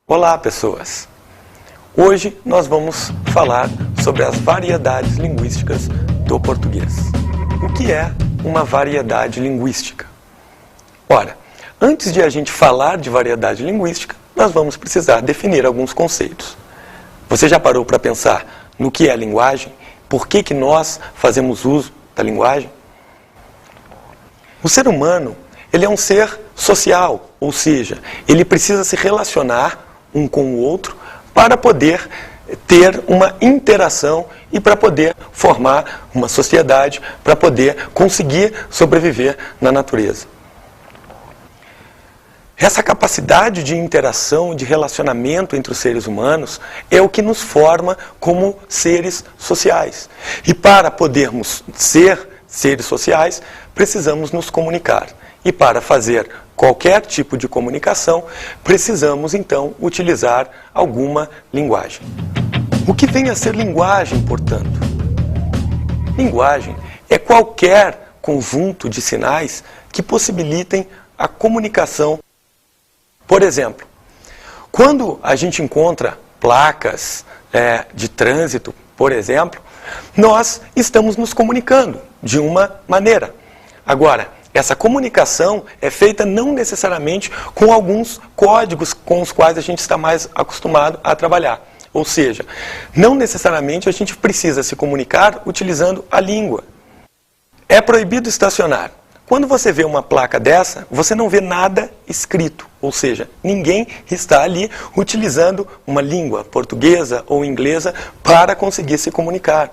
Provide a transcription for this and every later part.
Olá, pessoas! Hoje nós vamos falar sobre as variedades linguísticas do português. O que é uma variedade linguística? Ora, antes de a gente falar de variedade linguística, nós vamos precisar definir alguns conceitos. Você já parou para pensar no que é linguagem? Por que nós fazemos uso da linguagem? O ser humano, ele é um ser social, ou seja, ele precisa se relacionar um com o outro para poder ter uma interação e para poder formar uma sociedade, para poder conseguir sobreviver na natureza. Essa capacidade de interação, de relacionamento entre os seres humanos é o que nos forma como seres sociais. E para podermos ser seres sociais, precisamos nos comunicar. E para fazer qualquer tipo de comunicação, precisamos então utilizar alguma linguagem. O que vem a ser linguagem, portanto? Linguagem é qualquer conjunto de sinais que possibilitem a comunicação. Por exemplo, quando a gente encontra placas de trânsito, por exemplo, nós estamos nos comunicando de uma maneira. Agora, essa comunicação é feita não necessariamente com alguns códigos com os quais a gente está mais acostumado a trabalhar. Ou seja, não necessariamente a gente precisa se comunicar utilizando a língua. É proibido estacionar. Quando você vê uma placa dessa, você não vê nada escrito. Ou seja, ninguém está ali utilizando uma língua portuguesa ou inglesa para conseguir se comunicar.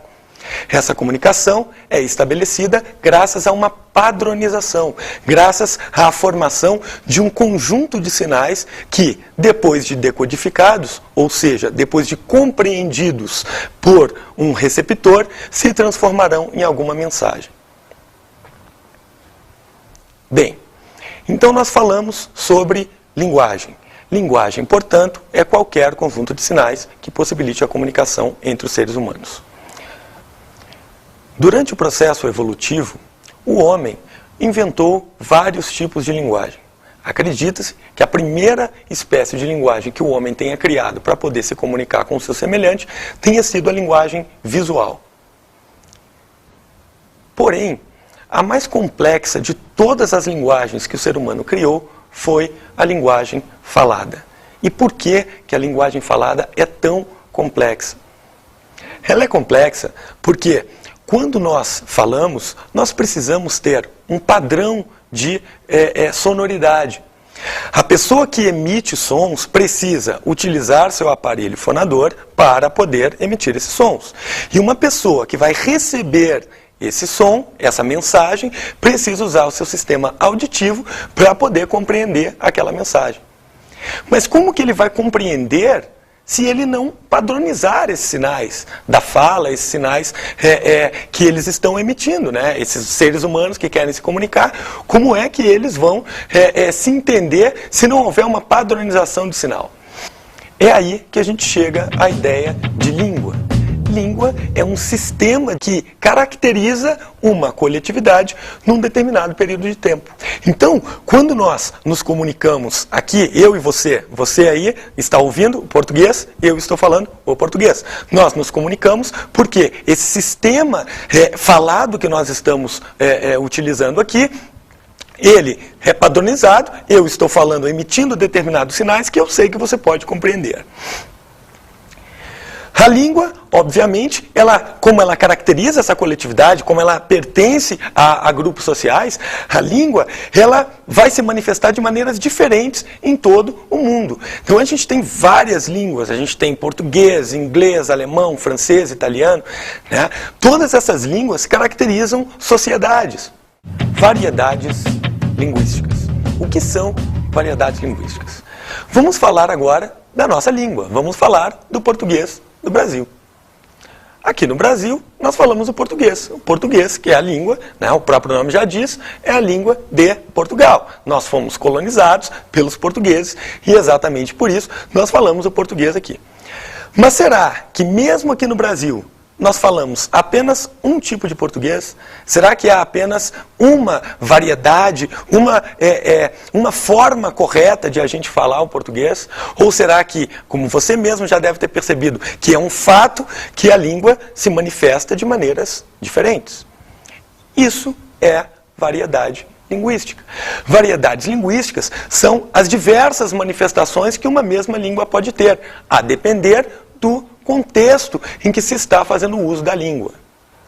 Essa comunicação é estabelecida graças a uma padronização, graças à formação de um conjunto de sinais que, depois de decodificados, ou seja, depois de compreendidos por um receptor, se transformarão em alguma mensagem. Bem, então nós falamos sobre linguagem. Linguagem, portanto, é qualquer conjunto de sinais que possibilite a comunicação entre os seres humanos. Durante o processo evolutivo, o homem inventou vários tipos de linguagem. Acredita-se que a primeira espécie de linguagem que o homem tenha criado para poder se comunicar com o seu semelhante tenha sido a linguagem visual. Porém, a mais complexa de todas as linguagens que o ser humano criou foi a linguagem falada. E por que a linguagem falada é tão complexa? Ela é complexa porque quando nós falamos, nós precisamos ter um padrão de sonoridade. A pessoa que emite sons precisa utilizar seu aparelho fonador para poder emitir esses sons. E uma pessoa que vai receber esse som, essa mensagem, precisa usar o seu sistema auditivo para poder compreender aquela mensagem. Mas como que ele vai compreender se ele não padronizar esses sinais da fala, esses sinais que eles estão emitindo, né? Esses seres humanos que querem se comunicar, como é que eles vão se entender se não houver uma padronização de sinal? É aí que a gente chega à ideia de língua. Língua é um sistema que caracteriza uma coletividade num determinado período de tempo. Então, quando nós nos comunicamos aqui, eu e você aí está ouvindo o português, eu estou falando o português. Nós nos comunicamos porque esse sistema falado que nós estamos utilizando aqui, ele é padronizado, eu estou falando, emitindo determinados sinais que eu sei que você pode compreender. A língua, obviamente, como ela caracteriza essa coletividade, como ela pertence a grupos sociais, a língua ela vai se manifestar de maneiras diferentes em todo o mundo. Então a gente tem várias línguas, a gente tem português, inglês, alemão, francês, italiano, né? Todas essas línguas caracterizam sociedades. Variedades linguísticas. O que são variedades linguísticas? Vamos falar agora da nossa língua, vamos falar do português do Brasil. Aqui no Brasil, nós falamos o português. O português, que é a língua, né, o próprio nome já diz, é a língua de Portugal. Nós fomos colonizados pelos portugueses e exatamente por isso nós falamos o português aqui. Mas será que mesmo aqui no Brasil nós falamos apenas um tipo de português? Será que há apenas uma variedade, uma forma correta de a gente falar o português? Ou será que, como você mesmo já deve ter percebido, que é um fato que a língua se manifesta de maneiras diferentes? Isso é variedade linguística. Variedades linguísticas são as diversas manifestações que uma mesma língua pode ter, a depender do contexto em que se está fazendo o uso da língua.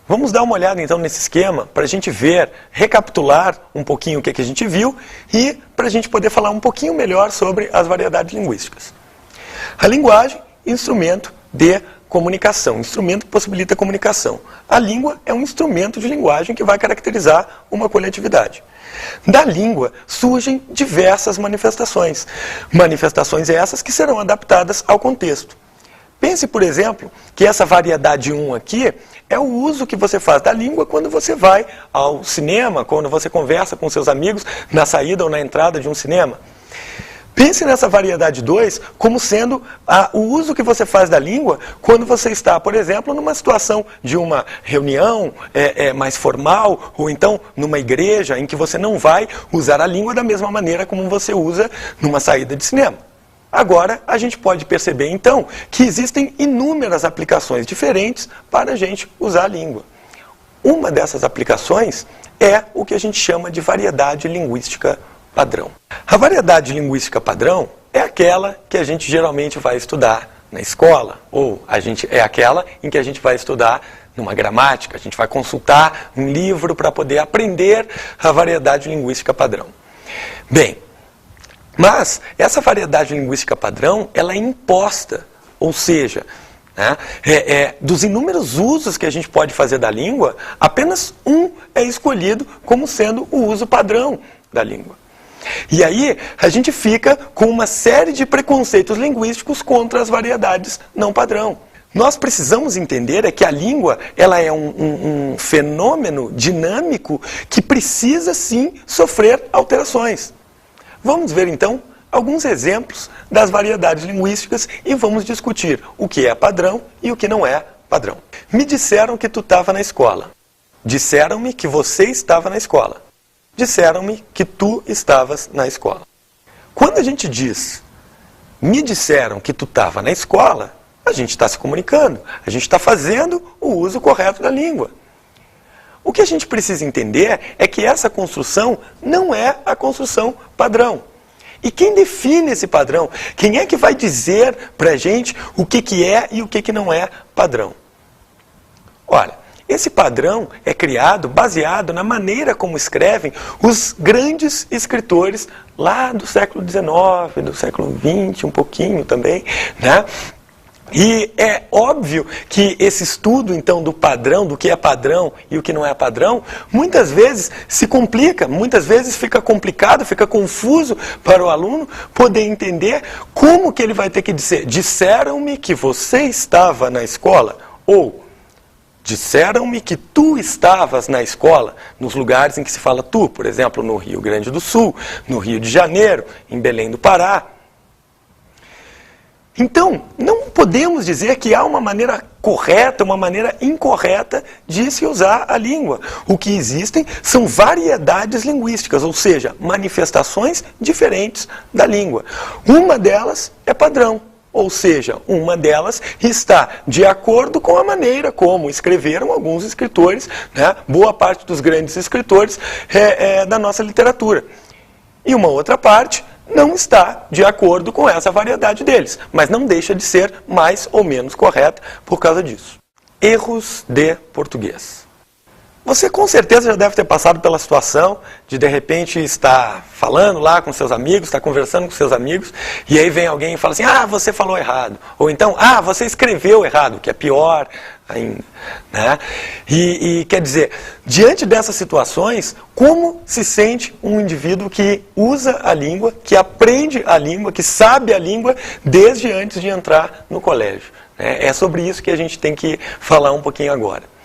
Vamos dar uma olhada então nesse esquema para a gente ver, recapitular um pouquinho o que a gente viu e para a gente poder falar um pouquinho melhor sobre as variedades linguísticas. A linguagem, instrumento de comunicação, instrumento que possibilita a comunicação. A língua é um instrumento de linguagem que vai caracterizar uma coletividade. Da língua surgem diversas manifestações. Manifestações essas que serão adaptadas ao contexto. Pense, por exemplo, que essa variedade 1 aqui é o uso que você faz da língua quando você vai ao cinema, quando você conversa com seus amigos na saída ou na entrada de um cinema. Pense nessa variedade 2 como sendo o uso que você faz da língua quando você está, por exemplo, numa situação de uma reunião mais formal, ou então numa igreja em que você não vai usar a língua da mesma maneira como você usa numa saída de cinema. Agora, a gente pode perceber, então, que existem inúmeras aplicações diferentes para a gente usar a língua. Uma dessas aplicações é o que a gente chama de variedade linguística padrão. A variedade linguística padrão é aquela que a gente geralmente vai estudar na escola, ou é aquela em que a gente vai estudar numa gramática, a gente vai consultar um livro para poder aprender a variedade linguística padrão. Bem, mas essa variedade linguística padrão, ela é imposta, ou seja, dos inúmeros usos que a gente pode fazer da língua, apenas um é escolhido como sendo o uso padrão da língua. E aí a gente fica com uma série de preconceitos linguísticos contra as variedades não padrão. Nós precisamos entender que a língua ela é um fenômeno dinâmico que precisa sim sofrer alterações. Vamos ver então alguns exemplos das variedades linguísticas e vamos discutir o que é padrão e o que não é padrão. Me disseram que tu estava na escola. Disseram-me que você estava na escola. Disseram-me que tu estavas na escola. Quando a gente diz, me disseram que tu estava na escola, a gente está se comunicando, a gente está fazendo o uso correto da língua. O que a gente precisa entender é que essa construção não é a construção padrão. E quem define esse padrão? Quem é que vai dizer para a gente o que é e o que não é padrão? Olha, esse padrão é criado baseado na maneira como escrevem os grandes escritores lá do século XIX, do século XX, um pouquinho também, né? E é óbvio que esse estudo, então, do padrão, do que é padrão e o que não é padrão, muitas vezes se complica, muitas vezes fica complicado, fica confuso para o aluno poder entender como que ele vai ter que dizer, disseram-me que você estava na escola, ou disseram-me que tu estavas na escola, nos lugares em que se fala tu, por exemplo, no Rio Grande do Sul, no Rio de Janeiro, em Belém do Pará. Então, não podemos dizer que há uma maneira correta, uma maneira incorreta de se usar a língua. O que existem são variedades linguísticas, ou seja, manifestações diferentes da língua. Uma delas é padrão, ou seja, uma delas está de acordo com a maneira como escreveram alguns escritores, né, boa parte dos grandes escritores da nossa literatura. E uma outra parte não está de acordo com essa variedade deles, mas não deixa de ser mais ou menos correta por causa disso. Erros de português. Você com certeza já deve ter passado pela situação de repente estar falando lá com seus amigos, estar conversando com seus amigos, e aí vem alguém e fala assim, você falou errado. Ou então, você escreveu errado, que é pior ainda. Né? E quer dizer, diante dessas situações, como se sente um indivíduo que usa a língua, que aprende a língua, que sabe a língua desde antes de entrar no colégio? É sobre isso que a gente tem que falar um pouquinho agora.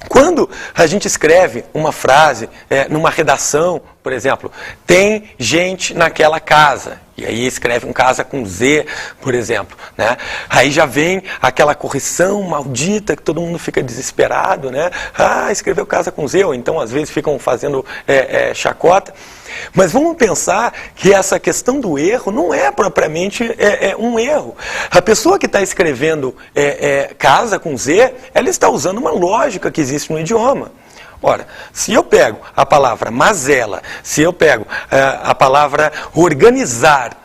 Quando a gente escreve uma frase numa redação, por exemplo, tem gente naquela casa, e aí escreve um casa com Z, por exemplo, né? Aí já vem aquela correção maldita que todo mundo fica desesperado, né? Ah, escreveu casa com Z, ou então às vezes ficam fazendo chacota. Mas vamos pensar que essa questão do erro não é propriamente um erro. A pessoa que está escrevendo casa com Z, ela está usando uma lógica que existe no idioma. Ora, se eu pego a palavra mazela, se eu pego a palavra organizar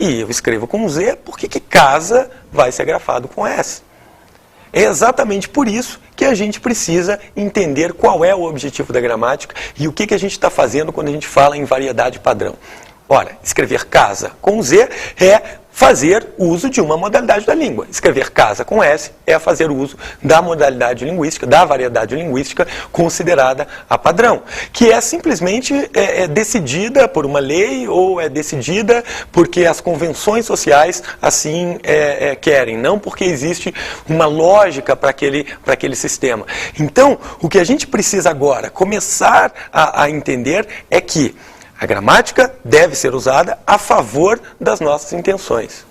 e eu escrevo com Z, por que casa vai ser grafado com S? É exatamente por isso que a gente precisa entender qual é o objetivo da gramática e o que a gente está fazendo quando a gente fala em variedade padrão. Ora, escrever casa com Z é fazer uso de uma modalidade da língua. Escrever casa com S é fazer uso da modalidade linguística, da variedade linguística considerada a padrão, que é simplesmente decidida por uma lei ou é decidida porque as convenções sociais assim querem, não porque existe uma lógica para aquele sistema. Então, o que a gente precisa agora começar a entender é que a gramática deve ser usada a favor das nossas intenções.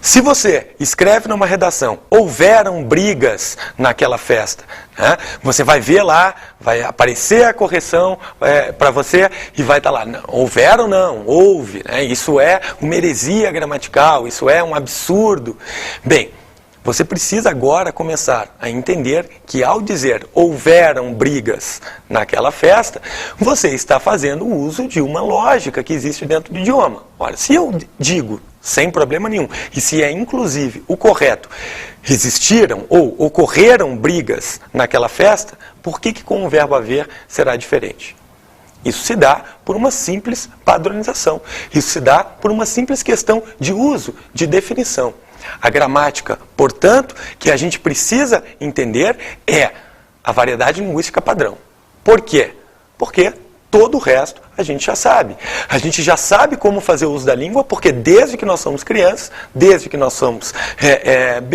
Se você escreve numa redação, houveram brigas naquela festa, né? Você vai ver lá, vai aparecer a correção para você e vai estar lá, não, houveram não, houve, né? Isso é uma heresia gramatical, isso é um absurdo. Bem, você precisa agora começar a entender que ao dizer houveram brigas naquela festa, você está fazendo uso de uma lógica que existe dentro do idioma. Ora, se eu digo sem problema nenhum, e se é inclusive o correto, existiram ou ocorreram brigas naquela festa, por que com o verbo haver será diferente? Isso se dá por uma simples padronização. Isso se dá por uma simples questão de uso, de definição. A gramática, portanto, que a gente precisa entender é a variedade linguística padrão. Por quê? Porque todo o resto a gente já sabe. A gente já sabe como fazer uso da língua, porque desde que nós somos crianças, desde que nós somos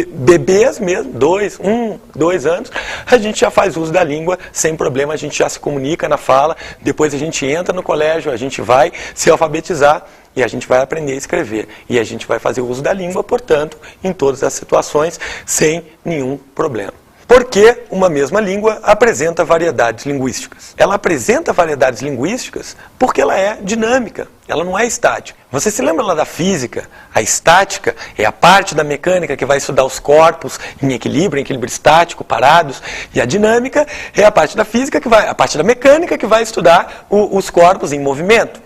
bebês mesmo, 2 anos, a gente já faz uso da língua sem problema, a gente já se comunica na fala, depois a gente entra no colégio, a gente vai se alfabetizar, e a gente vai aprender a escrever. E a gente vai fazer uso da língua, portanto, em todas as situações, sem nenhum problema. Por que uma mesma língua apresenta variedades linguísticas? Ela apresenta variedades linguísticas porque ela é dinâmica, ela não é estática. Você se lembra lá da física? A estática é a parte da mecânica que vai estudar os corpos em equilíbrio estático, parados. E a dinâmica é a parte da física, a parte da mecânica que vai estudar os corpos em movimento.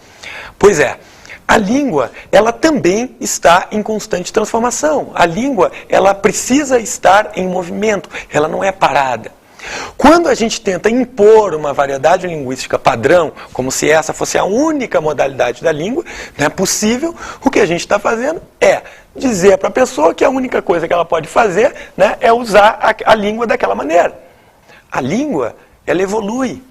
Pois é. A língua, ela também está em constante transformação. A língua, ela precisa estar em movimento, ela não é parada. Quando a gente tenta impor uma variedade linguística padrão, como se essa fosse a única modalidade da língua, não é possível, o que a gente está fazendo é dizer para a pessoa que a única coisa que ela pode fazer, né, é usar a língua daquela maneira. A língua, ela evolui.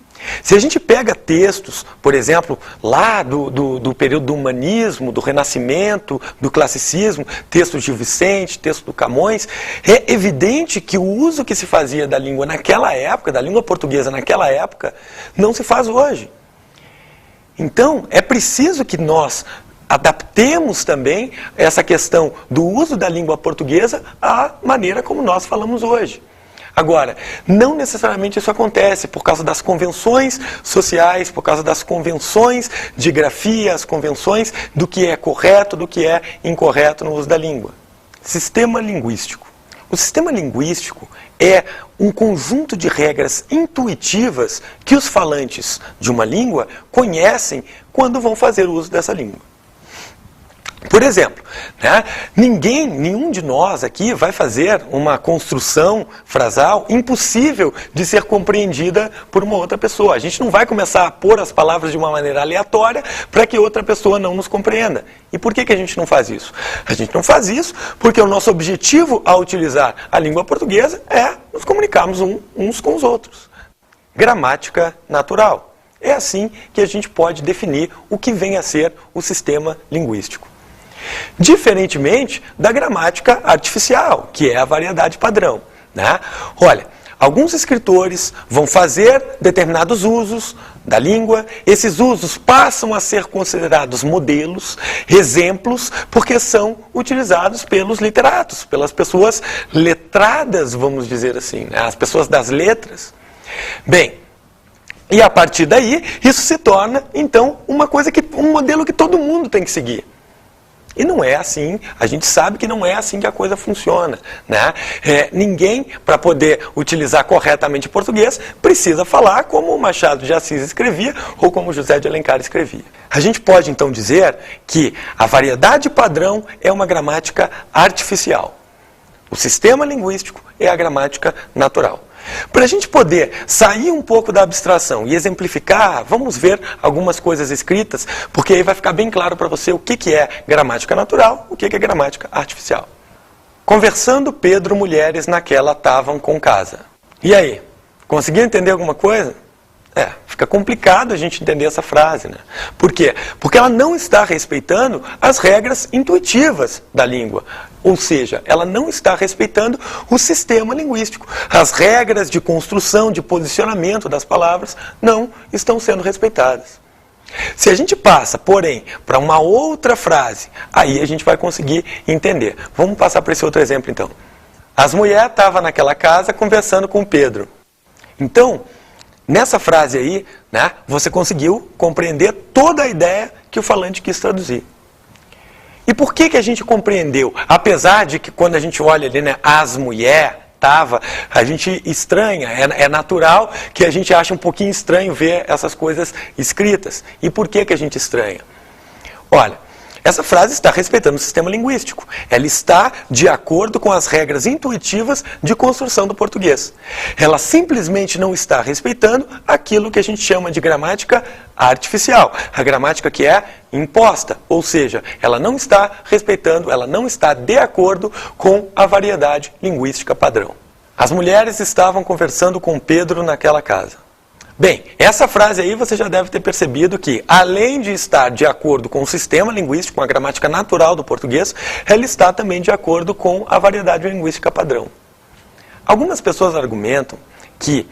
Se a gente pega textos, por exemplo, lá do período do humanismo, do renascimento, do classicismo, textos de Gil Vicente, texto do Camões, é evidente que o uso que se fazia da língua naquela época, da língua portuguesa naquela época, não se faz hoje. Então, é preciso que nós adaptemos também essa questão do uso da língua portuguesa à maneira como nós falamos hoje. Agora, não necessariamente isso acontece por causa das convenções sociais, por causa das convenções de grafia, as convenções do que é correto, do que é incorreto no uso da língua. Sistema linguístico. O sistema linguístico é um conjunto de regras intuitivas que os falantes de uma língua conhecem quando vão fazer uso dessa língua. Por exemplo, né, nenhum de nós aqui vai fazer uma construção frasal impossível de ser compreendida por uma outra pessoa. A gente não vai começar a pôr as palavras de uma maneira aleatória para que outra pessoa não nos compreenda. E por que a gente não faz isso? A gente não faz isso porque o nosso objetivo ao utilizar a língua portuguesa é nos comunicarmos uns com os outros. Gramática natural. É assim que a gente pode definir o que vem a ser o sistema linguístico. Diferentemente da gramática artificial, que é a variedade padrão, né? Olha, Alguns escritores vão fazer determinados usos da língua, esses usos passam a ser considerados modelos, exemplos, porque são utilizados pelos literatos, pelas pessoas letradas, vamos dizer assim, né? As pessoas das letras. Bem, e a partir daí, isso se torna, então, um modelo que todo mundo tem que seguir. E não é assim, a gente sabe que não é assim que a coisa funciona, né? Ninguém, para poder utilizar corretamente o português, precisa falar como o Machado de Assis escrevia ou como José de Alencar escrevia. A gente pode então dizer que a variedade padrão é uma gramática artificial. O sistema linguístico é a gramática natural. Para a gente poder sair um pouco da abstração e exemplificar, vamos ver algumas coisas escritas, porque aí vai ficar bem claro para você o que é gramática natural, o que é gramática artificial. Conversando Pedro, mulheres naquela tavam com casa. E aí, conseguiu entender alguma coisa? Fica complicado a gente entender essa frase, né? Por quê? Porque ela não está respeitando as regras intuitivas da língua. Ou seja, ela não está respeitando o sistema linguístico. As regras de construção, de posicionamento das palavras não estão sendo respeitadas. Se a gente passa, porém, para uma outra frase, aí a gente vai conseguir entender. Vamos passar para esse outro exemplo, então. As mulheres estavam naquela casa conversando com Pedro. Então, nessa frase aí, né, você conseguiu compreender toda a ideia que o falante quis traduzir. E por que a gente compreendeu? Apesar de que quando a gente olha ali, né, as mulheres, a gente estranha, é natural que a gente ache um pouquinho estranho ver essas coisas escritas. E por que a gente estranha? Olha, essa frase está respeitando o sistema linguístico. Ela está de acordo com as regras intuitivas de construção do português. Ela simplesmente não está respeitando aquilo que a gente chama de gramática artificial. A gramática que é imposta. Ou seja, ela não está respeitando, ela não está de acordo com a variedade linguística padrão. As mulheres estavam conversando com Pedro naquela casa. Bem, essa frase aí você já deve ter percebido que, além de estar de acordo com o sistema linguístico, com a gramática natural do português, ela está também de acordo com a variedade linguística padrão. Algumas pessoas argumentam que,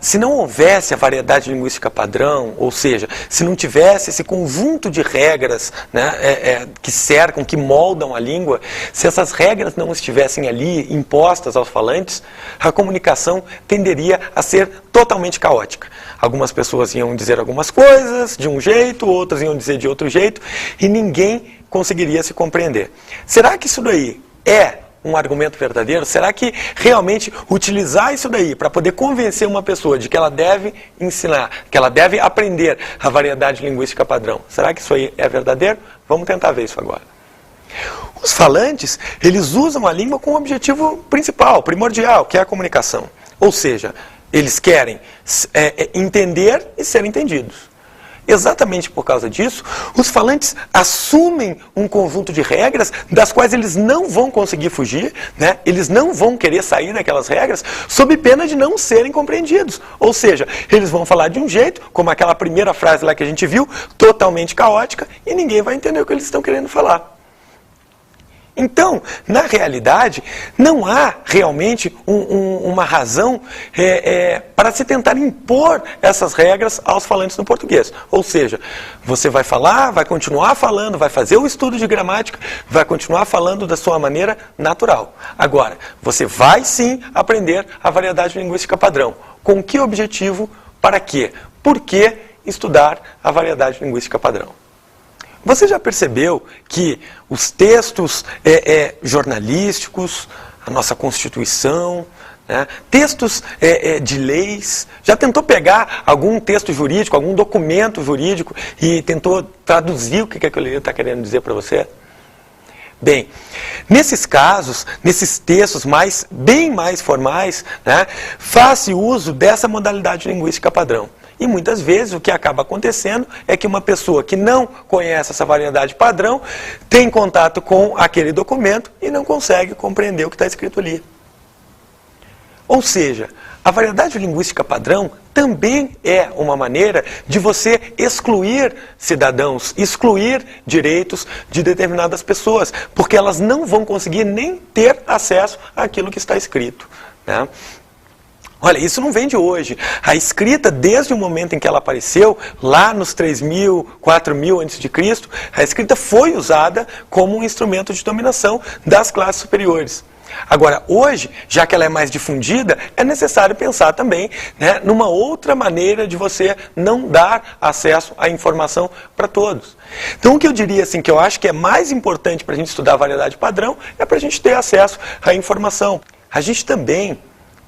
se não houvesse a variedade linguística padrão, ou seja, se não tivesse esse conjunto de regras, né, que cercam, que moldam a língua, se essas regras não estivessem ali impostas aos falantes, a comunicação tenderia a ser totalmente caótica. Algumas pessoas iam dizer algumas coisas de um jeito, outras iam dizer de outro jeito, e ninguém conseguiria se compreender. Será que isso daí é um argumento verdadeiro? Será que realmente utilizar isso daí para poder convencer uma pessoa de que ela deve ensinar, que ela deve aprender a variedade linguística padrão, será que isso aí é verdadeiro? Vamos tentar ver isso agora. Os falantes, eles usam a língua com o objetivo principal, primordial, que é a comunicação. Ou seja, eles querem entender e ser entendidos. Exatamente por causa disso, os falantes assumem um conjunto de regras das quais eles não vão conseguir fugir, né? Eles não vão querer sair daquelas regras sob pena de não serem compreendidos. Ou seja, eles vão falar de um jeito, como aquela primeira frase lá que a gente viu, totalmente caótica, e ninguém vai entender o que eles estão querendo falar. Então, na realidade, não há realmente uma razão para se tentar impor essas regras aos falantes no português. Ou seja, você vai falar, vai continuar falando, vai fazer o estudo de gramática, vai continuar falando da sua maneira natural. Agora, você vai sim aprender a variedade linguística padrão. Com que objetivo? Para quê? Por que estudar a variedade linguística padrão? Você já percebeu que os textos jornalísticos, a nossa Constituição, né, textos de leis, já tentou pegar algum texto jurídico, algum documento jurídico e tentou traduzir o que aquele livro está querendo dizer para você? Bem, nesses casos, nesses textos bem mais formais, né, faz-se uso dessa modalidade linguística padrão. E muitas vezes o que acaba acontecendo é que uma pessoa que não conhece essa variedade padrão tem contato com aquele documento e não consegue compreender o que está escrito ali. Ou seja, a variedade linguística padrão também é uma maneira de você excluir cidadãos, excluir direitos de determinadas pessoas, porque elas não vão conseguir nem ter acesso àquilo que está escrito, né? Olha, isso não vem de hoje. A escrita, desde o momento em que ela apareceu, lá nos 3.000, 4.000 a.C., a escrita foi usada como um instrumento de dominação das classes superiores. Agora, hoje, já que ela é mais difundida, é necessário pensar também, né, numa outra maneira de você não dar acesso à informação para todos. Então, o que eu diria, assim, que eu acho que é mais importante para a gente estudar a variedade padrão, é para a gente ter acesso à informação. A gente também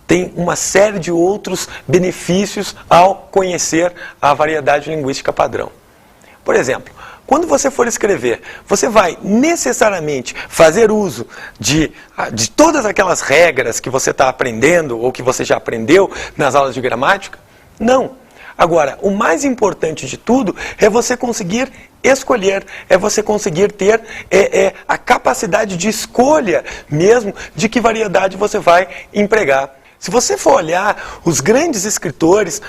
tem uma série de outros benefícios ao conhecer a variedade linguística padrão. Por exemplo, quando você for escrever, você vai necessariamente fazer uso de todas aquelas regras que você está aprendendo ou que você já aprendeu nas aulas de gramática? Não. Agora, o mais importante de tudo é você conseguir escolher, é você conseguir ter a capacidade de escolha mesmo de que variedade você vai empregar. Se você for olhar os grandes escritores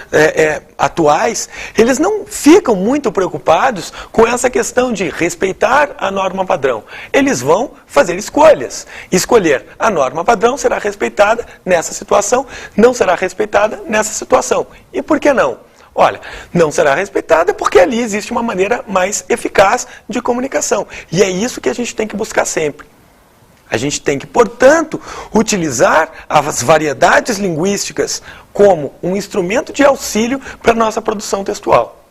atuais, eles não ficam muito preocupados com essa questão de respeitar a norma padrão. Eles vão fazer escolhas. Escolher a norma padrão será respeitada nessa situação, não será respeitada nessa situação. E por que não? Olha, não será respeitada porque ali existe uma maneira mais eficaz de comunicação. E é isso que a gente tem que buscar sempre. A gente tem que, portanto, utilizar as variedades linguísticas como um instrumento de auxílio para a nossa produção textual.